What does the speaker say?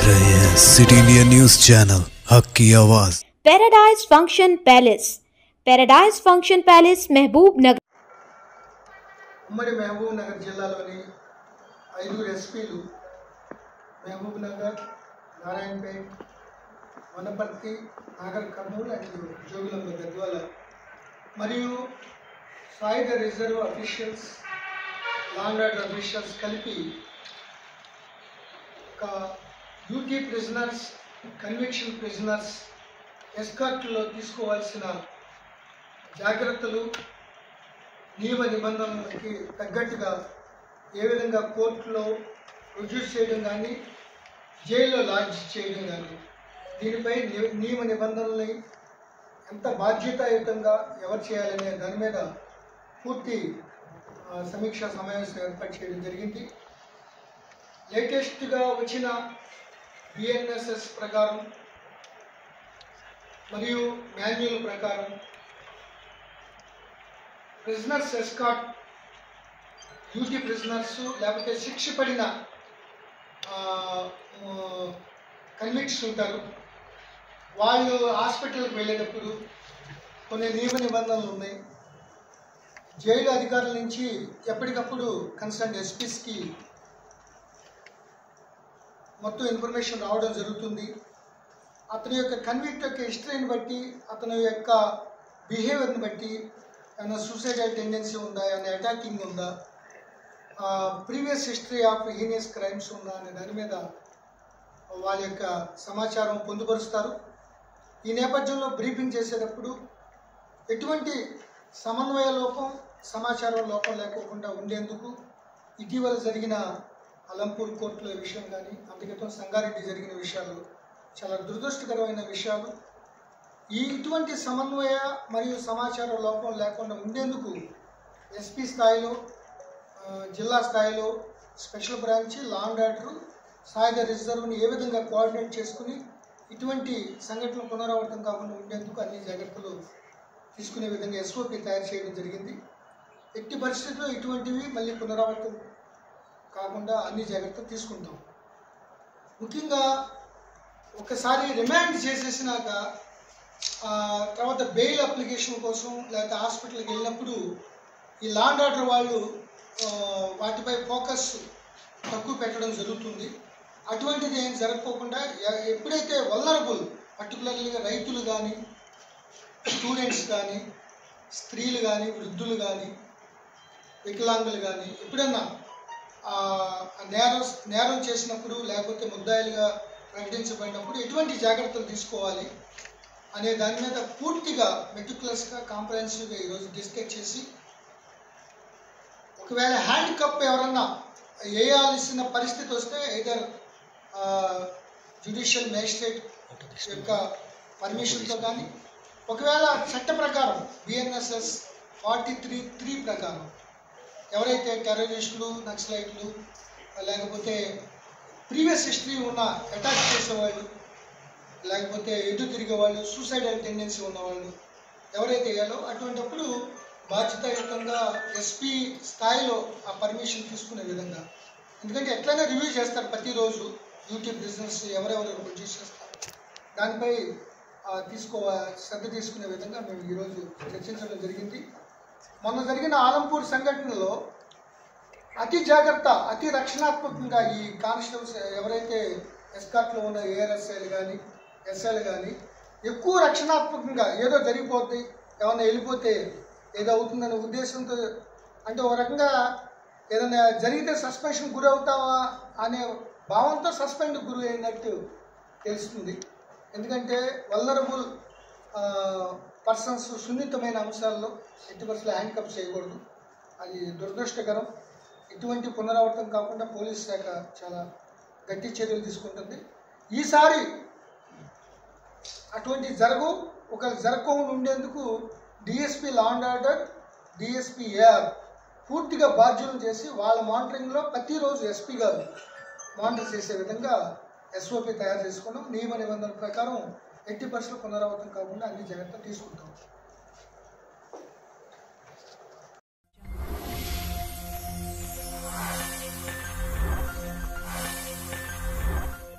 रहे हैं city India news channel हक की आवाज। पैराडाइज फंक्शन पैलेस महबूब नगर ఉమ్మడి మహబూబ్ నగర్ జిల్లాలోని 5 ఎస్పీలు మహబూబ్ నగర్, నారాయణపేట్, వనపర్తి, నాగర్ కర్నూలు అండ్ జోగులాంబ గద్వాల మరియు సాయుధ reserve officials, law and order officials కలిపి ఒక డ్యూటీ ప్రిజనర్స్, కన్విక్షన్ ప్రిజనర్స్ ఎస్కార్ట్లో తీసుకోవాల్సిన జాగ్రత్తలు, నియమ నిబంధనలకి తగ్గట్టుగా ఏ విధంగా కోర్టులో ప్రొడ్యూస్ చేయడం కానీ, జైల్లో లాడ్జ్ చేయడం కానీ, దీనిపై నియమ నిబంధనల్ని ఎంత బాధ్యతాయుతంగా ఎవరు చేయాలనే దాని మీద పూర్తి సమీక్షా సమావేశం ఏర్పాటు చేయడం జరిగింది. లేటెస్ట్గా వచ్చిన బిఎన్ఎస్ఎస్ ప్రకారం మరియు మాన్యువల్ ప్రకారం ప్రిజనర్స్ ఎస్కార్ట్, డ్యూటీ ప్రిజనర్స్ లేకపోతే శిక్ష పడిన కన్విక్ట్స్ ఉంటారు. వాళ్ళు హాస్పిటల్కి వెళ్ళేటప్పుడు కొన్ని నియమ నిబంధనలు ఉన్నాయి. జైలు అధికారుల నుంచి ఎప్పటికప్పుడు కన్సర్న్ ఎస్పీస్కి మొత్తం ఇన్ఫర్మేషన్ రావడం జరుగుతుంది. అతని యొక్క కన్విక్ట్ యొక్క హిస్టరీని బట్టి, అతని యొక్క బిహేవియర్ని బట్టి ఏమైనా సూసైడల్ టెండెన్సీ ఉందా, ఏమైనా అటాకింగ్ ఉందా, previous history of heinous crimes ఉందా అనే దాని మీద వాళ్ళ యొక్క సమాచారం పొందుపరుస్తారు. ఈ నేపథ్యంలో బ్రీఫింగ్ చేసేటప్పుడు ఎటువంటి సమన్వయ లోపం, సమాచారం లోపం లేకోకుండా ఉండేందుకు ఇటీవల జరిగిన అలంపూర్ కోర్టుల విషయం కానీ, అంతక్రితం సంగారెడ్డి జరిగిన విషయాలు చాలా దురదృష్టకరమైన విషయాలు. ఇటువంటి సమన్వయ మరియు సమాచార లోపం లేకుండా ఉండేందుకు ఎస్పీ స్థాయిలో, జిల్లా స్థాయిలో special branch, law and order, సాయుధ రిజర్వ్ని ఏ విధంగా కోఆర్డినేట్ చేసుకుని ఇటువంటి సంఘటనలు పునరావృతం కాకుండా ఉండేందుకు అన్ని జాగ్రత్తలు తీసుకునే విధంగా ఎస్ఓపి తయారు చేయడం జరిగింది. ఎట్టి పరిస్థితుల్లో ఇటువంటివి మళ్ళీ పునరావృతం కాకుండా అన్ని జాగ్రత్తలు తీసుకుంటాం. ముఖ్యంగా ఒకసారి రిమాండ్ చేసేసినాక తర్వాత బెయిల్ అప్లికేషన్ కోసం లేకపోతే హాస్పిటల్కి వెళ్ళినప్పుడు ఈ లా అండ్ ఆర్డర్ వాళ్ళు వాటిపై ఫోకస్ తక్కువ పెట్టడం జరుగుతుంది. అటువంటిది ఏం జరగకోకుండా ఎప్పుడైతే వల్నరబుల్, పర్టికులర్లీగా రైతులు కానీ, స్టూడెంట్స్ కానీ, స్త్రీలు కానీ, వృద్ధులు కానీ, వికలాంగులు కానీ ఎప్పుడన్నా నేరం చేసినప్పుడు లేకపోతే ముద్దాయిలుగా ప్రకటించబడినప్పుడు ఎటువంటి జాగ్రత్తలు తీసుకోవాలి అనే దాని మీద పూర్తిగా మెటిక్యులస్గా, కాంప్రహెన్సివ్గా ఈరోజు డిస్కస్ చేసి, ఒకవేళ హ్యాండ్ కప్ ఎవరన్నా వేయాల్సిన పరిస్థితి వస్తే ఐదర్ జ్యుడిషియల్ మేజిస్ట్రేట్ యొక్క పర్మిషన్తో కానీ, ఒకవేళ చట్ట ప్రకారం బిఎన్ఎస్ఎస్ 43(3) ప్రకారం ఎవరైతే టెర్రరిస్టులు, నక్సలైట్లు లేకపోతే ప్రీవియస్ హిస్టరీ ఉన్న అటాక్ చేసేవాళ్ళు, లేకపోతే ఎదురు తిరిగేవాళ్ళు, సూసైడల్ టెండెన్సీ ఉన్నవాళ్ళు ఎవరైతే వేయాలో అటువంటిప్పుడు బాధ్యతాయుతంగా ఎస్పీ స్థాయిలో ఆ పర్మిషన్ తీసుకునే విధంగా, ఎందుకంటే ఎట్లయినా రివ్యూ చేస్తారు ప్రతిరోజు డ్యూటీ బిజినెస్ ఎవరెవరు ప్రొడ్యూస్ చేస్తారు, దానిపై శ్రద్ధ తీసుకునే విధంగా మేము ఈరోజు చర్చించడం జరిగింది. మొన్న జరిగిన ఆలంపూర్ సంఘటనలో అతి జాగ్రత్త, అతి రక్షణాత్మకంగా ఈ కానిస్టేబుల్స్ ఎవరైతే ఎస్కార్ట్లో ఉన్న ఏఆర్ఎస్ఐలు కానీ, ఎస్ఐలు కానీ ఎక్కువ రక్షణాత్మకంగా ఏదో జరిగిపోద్ది, ఏమన్నా వెళ్ళిపోతే ఏదో అవుతుందనే ఉద్దేశంతో, అంటే ఒక రకంగా ఏదైనా జరిగితే సస్పెన్షన్ గురవుతావా అనే భావంతో సస్పెండ్ గురి అయినట్టు తెలుస్తుంది. ఎందుకంటే వల్నరబుల్ పర్సన్స్ సున్నితమైన అంశాల్లో ఎట్టి పరిస్థితుల్లో హ్యాండ్ కప్ చేయకూడదు. అది దురదృష్టకరం. ఇటువంటి పునరావృతం కాకుండా పోలీస్ శాఖ చాలా గట్టి చర్యలు తీసుకుంటుంది. ఈసారి అటువంటి జరగకుండా ఉండేందుకు DSP law and order, DSP AR పూర్తిగా బాధ్యతలు చేసి వాళ్ళ మానిటరింగ్లో ప్రతిరోజు ఎస్పీ గారు మానిటర్ చేసే విధంగా ఎస్ఓపి తయారు చేసుకున్నాం. నియమ నిబంధనల ప్రకారం ఎట్టి పరిస్థితుల్లో పునరావృతం కాకుండా అన్ని జాగ్రత్తలు తీసుకుంటాం.